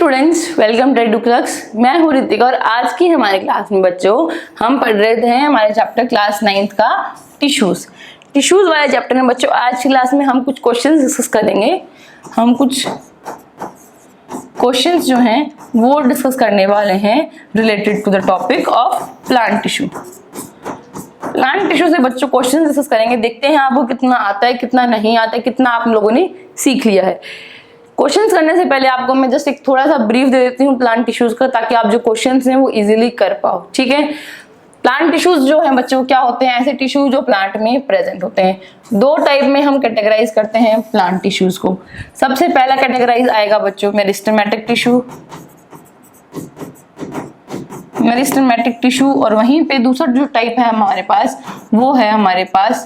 Students, welcome to क्लक्स। मैं हूँ ऋतिका और आज की हमारे क्लास में बच्चों हम पढ़ रहे थे हमारे चैप्टर क्लास 9th का टिश्यूज वाले चैप्टर में। बच्चों आज की क्लास में हम कुछ क्वेश्चंस डिस्कस करेंगे। हम कुछ क्वेश्चंस जो हैं वो डिस्कस करने वाले हैं related to the topic of plant tissue. Plant tissue से बच्चों क्वेश्चंस डिस्कस करेंगे। देखते हैं आपको कितना आता है, कितना नहीं आता है, कितना आप लोगों ने सीख लिया है। क्वेश्चंस करने से पहले आपको मैं जस्ट एक थोड़ा सा ब्रीफ दे देती हूँ प्लांट टिश्यूज का, ताकि आप जो क्वेश्चंस हैं वो इजीली कर पाओ। ठीक है, प्लांट टिश्यूज जो है बच्चों क्या होते हैं? ऐसे टिश्यू जो प्लांट में प्रेजेंट होते हैं। दो टाइप में हम कैटेगराइज करते हैं प्लांट टिश्यूज को। सबसे पहला कैटेगराइज आएगा बच्चों मेरिस्टेमेटिक टिश्यू, और वहीं पे दूसरा जो टाइप है हमारे पास वो है हमारे पास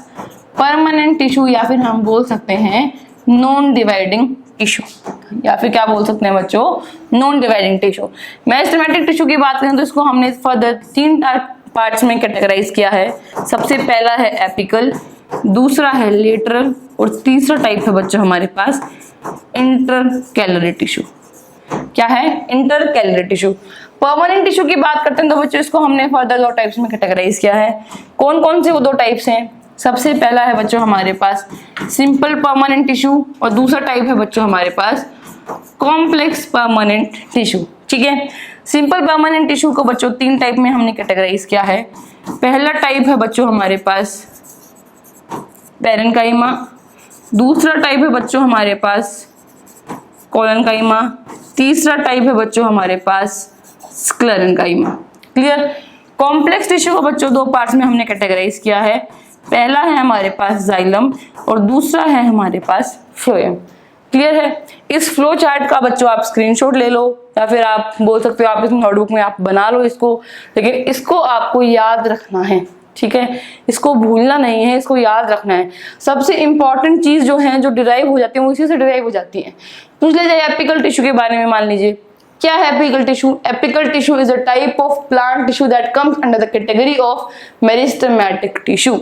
परमानेंट टिश्यू, या फिर हम बोल सकते हैं नॉन डिवाइडिंग टिश्यू, या फिर क्या बोल सकते हैं बच्चों, non dividing tissue. Meristematic tissue की बात करें तो इसको हमने फर्दर 3 पार्ट्स में कैटेगराइज किया है। सबसे पहला है एपिकल, दूसरा है लेटरल, और तीसरा टाइप है बच्चों हमारे पास इंटरकैलरी टिश्यू। क्या है? Intercalary tissue. परमानेंट टिश्यू की बात करते हैं तो बच्चों इसको हमने फर्दर 2 टाइप्स में कैटेगराइज किया है। कौन कौन से वो 2 टाइप्स हैं? सबसे पहला है बच्चों हमारे पास सिंपल परमानेंट टिश्यू, और दूसरा टाइप है बच्चों हमारे पास कॉम्प्लेक्स परमानेंट टिश्यू। ठीक है, सिंपल परमानेंट टिश्यू को बच्चों 3 टाइप में हमने कैटेगराइज किया है। पहला टाइप है बच्चों हमारे पास पैरेन्काइमा, दूसरा टाइप है बच्चों हमारे पास कोलेनकाइमा, तीसरा टाइप है बच्चों हमारे पास स्क्लेरेन्काइमा। क्लियर? कॉम्प्लेक्स टिश्यू को बच्चों 2 पार्ट्स में हमने कैटेगराइज किया है। पहला है हमारे पास जाइलम और दूसरा है हमारे पास फ्लोएम। क्लियर है? इस फ्लो चार्ट का बच्चों आप स्क्रीनशॉट ले लो, या फिर आप बोल सकते हो आप इस नोटबुक में आप बना लो इसको, लेकिन इसको आपको याद रखना है। ठीक है, इसको भूलना नहीं है, इसको याद रखना है। सबसे इंपॉर्टेंट चीज जो है, जो डिराइव हो जाती है वो इसी से डिराइव हो जाती है। पूछ ले जाए एपिकल टिश्यू के बारे में, मान लीजिए क्या है apical tissue? Apical tissue is a type of plant tissue that comes under the category of meristematic tissue.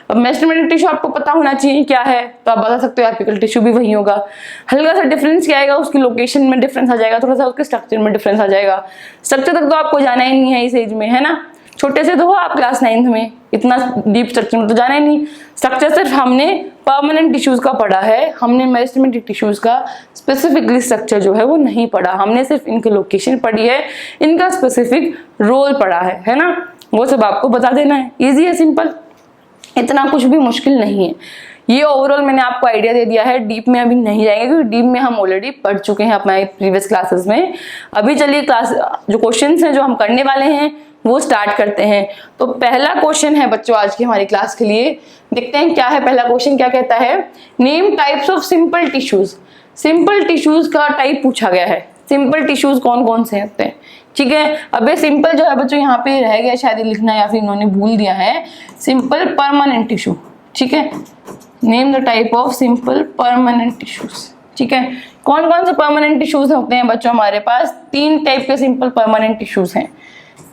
अब मेरिस्टेमेटिक टिश्यू आपको पता होना चाहिए क्या है, तो आप बता सकते हो एपिकल टिश्यू भी वही होगा। हल्का सा डिफरेंस क्या आएगा, उसकी लोकेशन में डिफरेंस आ जाएगा, थोड़ा सा उसके स्ट्रक्चर में डिफरेंस आ जाएगा। स्ट्रक्चर तक तो आपको जाना ही नहीं है इस एज में, है ना। छोटे से तो हो आप क्लास 9th में, इतना डीप स्ट्रक्चर में तो जाना ही नहीं। स्ट्रक्चर सिर्फ हमने परमानेंट टिश्यूज का पढ़ा है, हमने मेरिस्टेमेटिक टिश्यूज का स्पेसिफिकली स्ट्रक्चर जो है वो नहीं पढ़ा। हमने सिर्फ इनकी लोकेशन पढ़ी है, इनका स्पेसिफिक रोल पढ़ा है ना। वो सब आपको बता देना है। इजी है, सिंपल, इतना कुछ भी मुश्किल नहीं है। ये ओवरऑल मैंने आपको आइडिया दे दिया है, डीप में अभी नहीं जाएंगे क्योंकि डीप में हम ऑलरेडी पढ़ चुके हैं अपने प्रीवियस क्लासेस में। अभी चलिए क्लास जो क्वेश्चंस हैं जो हम करने वाले हैं वो स्टार्ट करते हैं। तो पहला क्वेश्चन है बच्चों आज की हमारी क्लास के लिए, देखते हैं क्या है पहला क्वेश्चन। क्या कहता है? Name types of simple tissues. Simple tissues का टाइप पूछा गया है। सिंपल टिश्यूज कौन कौन से होते हैं? ठीक है, अब ये सिंपल जो है बच्चों यहाँ पे रह गया शायद लिखना, या फिर इन्होंने भूल दिया है। Simple permanent tissue. ठीक है, name the type of simple permanent tissues. ठीक है, कौन कौन से परमानेंट टिश्यूज होते हैं बच्चों? हमारे पास 3 टाइप के सिंपल परमानेंट टिश्यूज हैं।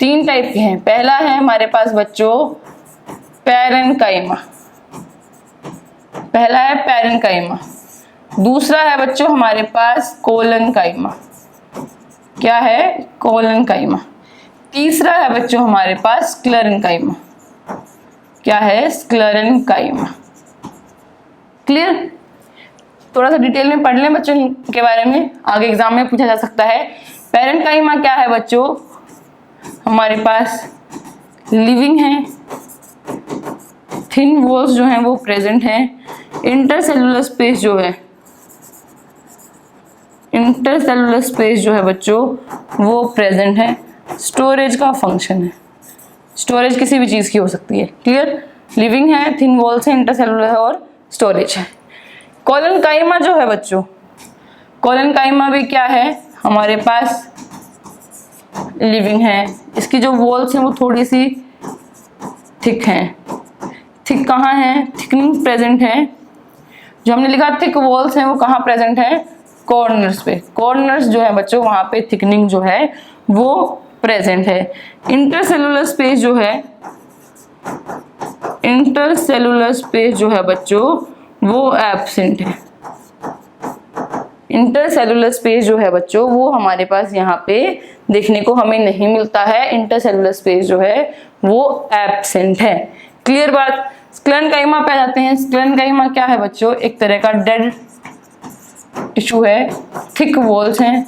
3 टाइप के हैं। पहला है हमारे पास बच्चों पैरेन्काइमा, पहला है पैरेन्काइमा। दूसरा है बच्चों हमारे पास कोलेनकाइमा। क्या है? कोलेनकाइमा। तीसरा है बच्चों हमारे पास स्क्लेरेन्काइमा। क्या है? स्क्लेरेन्काइमा। क्लियर? थोड़ा सा डिटेल में पढ़ लें बच्चों के बारे में, आगे एग्जाम में पूछा जा सकता है। पैरेन्काइमा क्या है बच्चों? हमारे पास लिविंग है, थिन वॉल्स जो हैं वो प्रेजेंट हैं, इंटरसेलुलर स्पेस जो है, इंटरसेलुलर स्पेस जो है बच्चों वो प्रेजेंट है। स्टोरेज का फंक्शन है, स्टोरेज किसी भी चीज की हो सकती है। क्लियर? लिविंग है, थिन वॉल्स है, इंटरसेलुलर है और स्टोरेज है। कोलेनकाइमा जो है बच्चों, कोलेनकाइमा भी क्या है? हमारे पास लिविंग है, इसकी जो वॉल्स हैं वो थोड़ी सी थिक हैं। थिक कहाँ है? थिकनिंग प्रेजेंट है। जो हमने लिखा थिक वॉल्स हैं वो कहाँ प्रेजेंट है? कॉर्नर्स पे। कॉर्नर्स जो है बच्चों वहाँ पे थिकनिंग जो है वो प्रेजेंट है। इंटरसेलुलर स्पेस जो है, इंटरसेलुलर स्पेस जो है बच्चों वो एब्सेंट है। इंटरसेलुलर स्पेस जो है बच्चों वो हमारे पास यहाँ पे देखने को हमें नहीं मिलता है, इंटरसेलुलर स्पेस जो है वो एब्सेंट है। क्लियर बात। स्क्लेरेन्काइमा पे आ जाते हैं। स्क्लेरेन्काइमा क्या है बच्चों? एक तरह का डेड टिश्यू है, थिक वॉल्स हैं।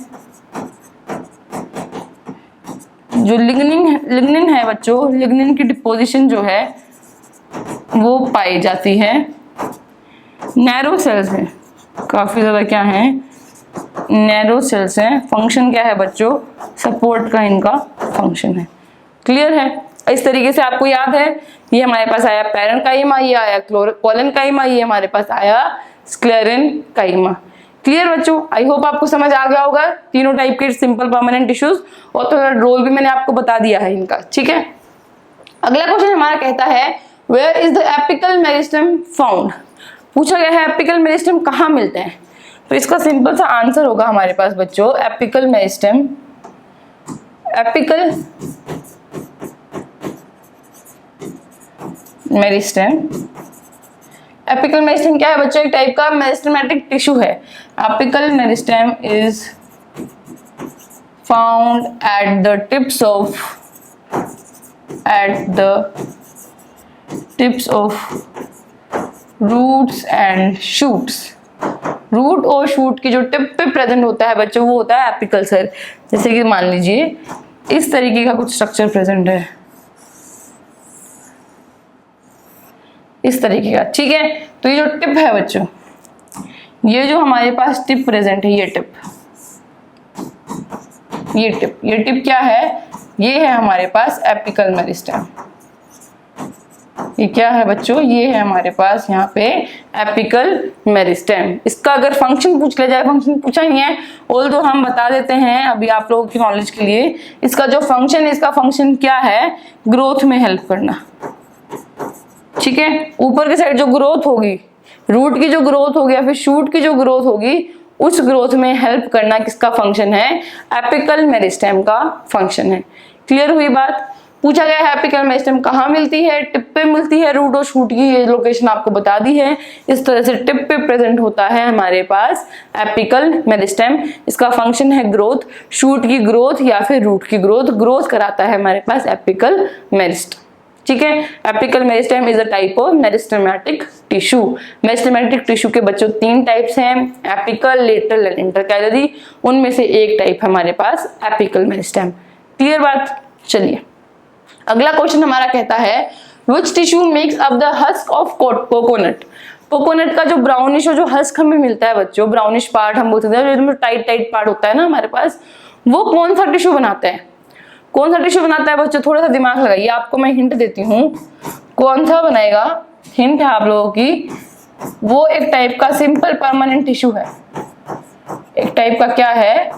जो लिग्निन है बच्चों, लिग्निन की डिपोजिशन जो है वो पाई जाती है। नैरो सेल्स है, काफी ज्यादा क्या है, नैरो सेल्स हैं। फंक्शन क्या है बच्चों? सपोर्ट का इनका फंक्शन है। क्लियर है। इस तरीके से आपको याद है, ये हमारे पास आया पैरेन्काइमा, ये आया कोलेन्काइमा, ये हमारे पास आया स्क्लेरेन्काइमा। क्लियर बच्चों? आई होप आपको समझ आ गया होगा तीनों टाइप के सिंपल परमानेंट टिश्यूज, और थोड़ा रोल भी मैंने आपको बता दिया है इनका। ठीक है। अगला क्वेश्चन हमारा कहता है where is the apical meristem found. पूछा गया है एपिकल मेरिस्टेम कहाँ मिलते हैं। तो इसका सिंपल सा आंसर होगा हमारे पास बच्चों apical meristem, apical meristem. Apical meristem क्या है बच्चों? एक टाइप का मेरिस्टेमेटिक टिश्यू है। Apical meristem is found at the tips of roots and shoots. Root और शूट की जो टिप पे प्रेजेंट होता है बच्चों वो होता है एपिकल सेल। जैसे कि मान लीजिए इस तरीके का कुछ स्ट्रक्चर प्रेजेंट है, इस तरीके का। ठीक है। तो ये जो टिप है बच्चों, ये जो हमारे पास टिप प्रेजेंट है, ये टिप क्या है? ये है हमारे पास एपिकल मेरिस्टेम। ये क्या है बच्चों? ये है हमारे पास यहाँ पे एपिकल मेरिस्टेम। इसका अगर फंक्शन पूछ लिया जाए, फंक्शन पूछा नहीं है, ऑल्दो हम बता देते हैं अभी आप लोगों की नॉलेज के लिए। इसका जो फंक्शन है, इसका फंक्शन क्या है? ग्रोथ में हेल्प करना। ठीक है। ऊपर की साइड जो ग्रोथ होगी, रूट की जो ग्रोथ होगी या फिर शूट की जो ग्रोथ होगी, उस ग्रोथ में हेल्प करना किसका फंक्शन है? एपिकल मेरिस्टेम का फंक्शन है। क्लियर हुई बात? पूछा गया है एपिकल मेरिस्टेम कहाँ मिलती है? टिप पे मिलती है। रूट और शूट की ये लोकेशन आपको बता दी है। इस तरह से टिप पे प्रेजेंट होता है हमारे पास एपिकल मेरिस्टेम। इसका फंक्शन है ग्रोथ, शूट की ग्रोथ या फिर रूट की ग्रोथ कराता है हमारे पास एपिकल मेरिस्टेम। ठीक है। Apical meristem is a type of meristematic tissue. Meristematic tissue के बच्चों 3 टाइप्स हैं, एपिकल, लेटरल एंड इंटरकैलरी। उनमें से एक टाइप हमारे पास एपिकल मेरिस्टेम। क्लियर बात? चलिए अगला क्वेश्चन हमारा कहता है which tissue makes up the husk of coconut. Coconut का जो ब्राउनिश और जो हस्क हमें मिलता है बच्चों, ब्राउनिश पार्ट हम बोलते हैं, जो टाइट पार्ट होता है ना हमारे पास, वो कौन सा टिश्यू बनाता है? कौन सा टिश्यू बनाता है बच्चों? थोड़ा सा दिमाग लगाइए, आपको मैं हिंट देती हूँ। कौन सा बनाएगा? हिंट है आप लोगों की, वो एक टाइप का सिंपल परमानेंट टिश्यू है। एक टाइप का क्या है?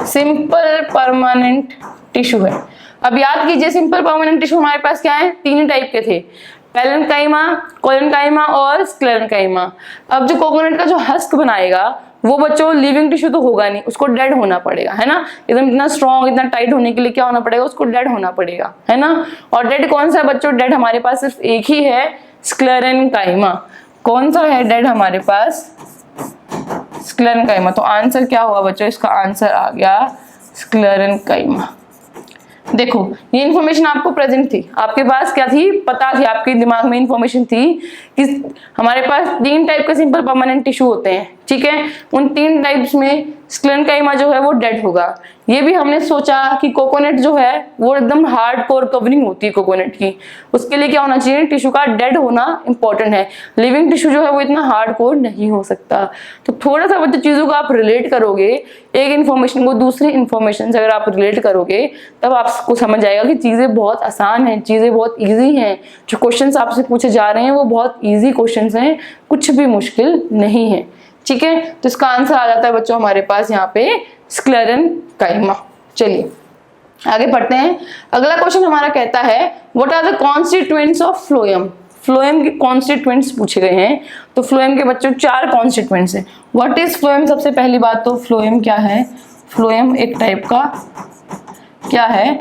सिंपल परमानेंट टिश्यू है। अब याद कीजिए सिंपल परमानेंट टिश्यू हमारे पास क्या है? 3 टाइप के थे, पैरेन्काइमा, कोलेन्काइमा और स्क्लेरेन्काइमा। अब जो कोकोनट का जो हस्क बनाएगा वो बच्चों लिविंग टिश्यू तो होगा नहीं, उसको डेड होना पड़ेगा, है ना। एकदम इतना स्ट्रॉन्ग, इतना टाइट होने के लिए क्या होना पड़ेगा? उसको डेड होना पड़ेगा, है ना। और डेड कौन सा है बच्चों? डेड हमारे पास सिर्फ एक ही है, स्क्लेरेन्काइमा। कौन सा है डेड हमारे पास? स्क्लेरेन्काइमा। तो आंसर क्या हुआ बच्चों? इसका आंसर आ गया स्क्लेरेन्काइमा। देखो ये इन्फॉर्मेशन आपको प्रेजेंट थी, आपके पास क्या थी? पता थी, आपके दिमाग में इन्फॉर्मेशन थी कि हमारे पास 3 टाइप के सिंपल परमानेंट टिश्यू होते हैं। ठीक है। उन 3 टाइप्स में स्क्लेरेन्काइमा जो है वो डेड होगा। ये भी हमने सोचा कि कोकोनट जो है वो एकदम हार्ड कोर कवरिंग होती है कोकोनट की, उसके लिए क्या होना चाहिए? टिश्यू का डेड होना इंपॉर्टेंट है। लिविंग टिश्यू जो है वो इतना हार्ड कोर नहीं हो सकता। तो थोड़ा सा बच्चे चीजों को आप रिलेट करोगे, एक इन्फॉर्मेशन को दूसरी इन्फॉर्मेशन से अगर आप रिलेट करोगे तब आपको समझ आएगा कि चीजें बहुत आसान हैं, चीजें बहुत ईजी हैं। जो क्वेश्चन आपसे पूछे जा रहे हैं वो बहुत ईजी क्वेश्चन हैं, कुछ भी मुश्किल नहीं है। ठीक है। तो इसका आंसर आ जाता है बच्चों हमारे पास यहाँ पे स्क्लेरेन्काइमा। चलिए आगे पढ़ते हैं। अगला क्वेश्चन हमारा कहता है what are the constituents of phloem. Phloem के कॉन्स्टिट्यूएंट्स पूछे गए हैं। तो फ्लोएम के बच्चों 4 कॉन्स्टिट्यूएंट्स हैं। What is phloem? सबसे पहली बात तो फ्लोएम क्या है? फ्लोएम एक टाइप का क्या है?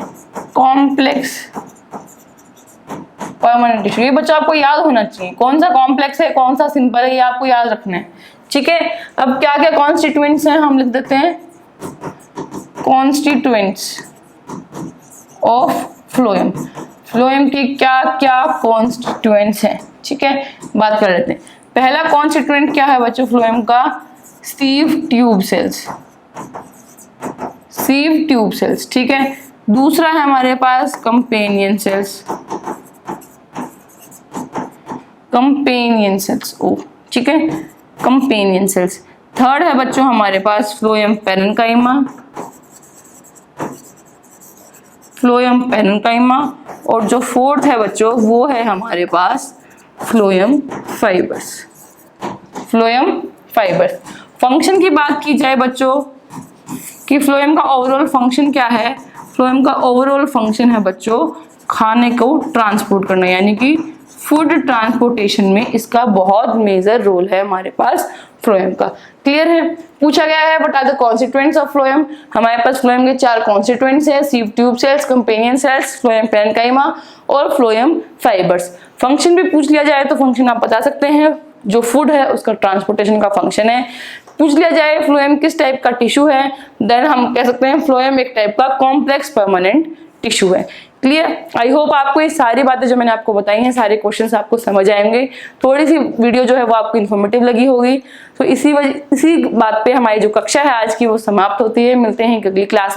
Complex permanent tissue. ये बच्चा आपको याद होना चाहिए, कौन सा कॉम्प्लेक्स है कौन सा सिंपल है, ये आपको याद रखना है। ठीक है, अब क्या क्या कॉन्स्टिट्यूएंट्स हैं हम लिख देते हैं, कॉन्स्टिट्यूएंट्स ऑफ फ्लोएम। फ्लोएम के क्या क्या कॉन्स्टिट्यूएंट्स हैं, ठीक है, बात कर लेते हैं। पहला कॉन्स्टिट्यूएंट क्या है बच्चों फ्लोएम का, sieve tube cells, sieve tube cells, ठीक है। दूसरा है हमारे पास कंपेनियन सेल्स, कंपेनियन सेल्स, ओ ठीक है, कंपेनियन सेल्स। थर्ड है बच्चों हमारे पास फ्लोएम पैरेन्काइमा, फ्लोएम पैरेन्काइमा। और जो फोर्थ है बच्चों वो है हमारे पास phloem fibres, phloem fibres. Function की बात की जाए बच्चों कि फ्लोएम का ओवरऑल फंक्शन क्या है, फ्लोएम का ओवरऑल फंक्शन है बच्चों खाने को ट्रांसपोर्ट करना, यानी कि फूड ट्रांसपोर्टेशन में इसका बहुत मेजर रोल है हमारे पास फ्लोएम का। क्लियर है, पूछा गया है what are the constituents of phloem. हमारे पास फ्लोएम के 4 कॉन्स्टिट्यूएंट्स हैं, sieve tube cells, companion cells, phloem parenchyma और फ्लोएम फाइबर्स। फंक्शन भी पूछ लिया जाए तो फंक्शन आप बता सकते हैं, जो फूड है उसका ट्रांसपोर्टेशन का फंक्शन है। पूछ लिया जाए फ्लोएम किस टाइप का टिश्यू है, देन हम कह सकते हैं फ्लोएम एक टाइप का कॉम्प्लेक्स परमानेंट टिश्यू है। क्लियर, आई होप आपको ये सारी बातें जो मैंने आपको बताई हैं, सारे क्वेश्चंस आपको समझ आएंगे। थोड़ी सी वीडियो जो है वो आपको इन्फॉर्मेटिव लगी होगी। तो इसी बात पे हमारी जो कक्षा है आज की वो समाप्त होती है। मिलते हैं अगली क्लास में।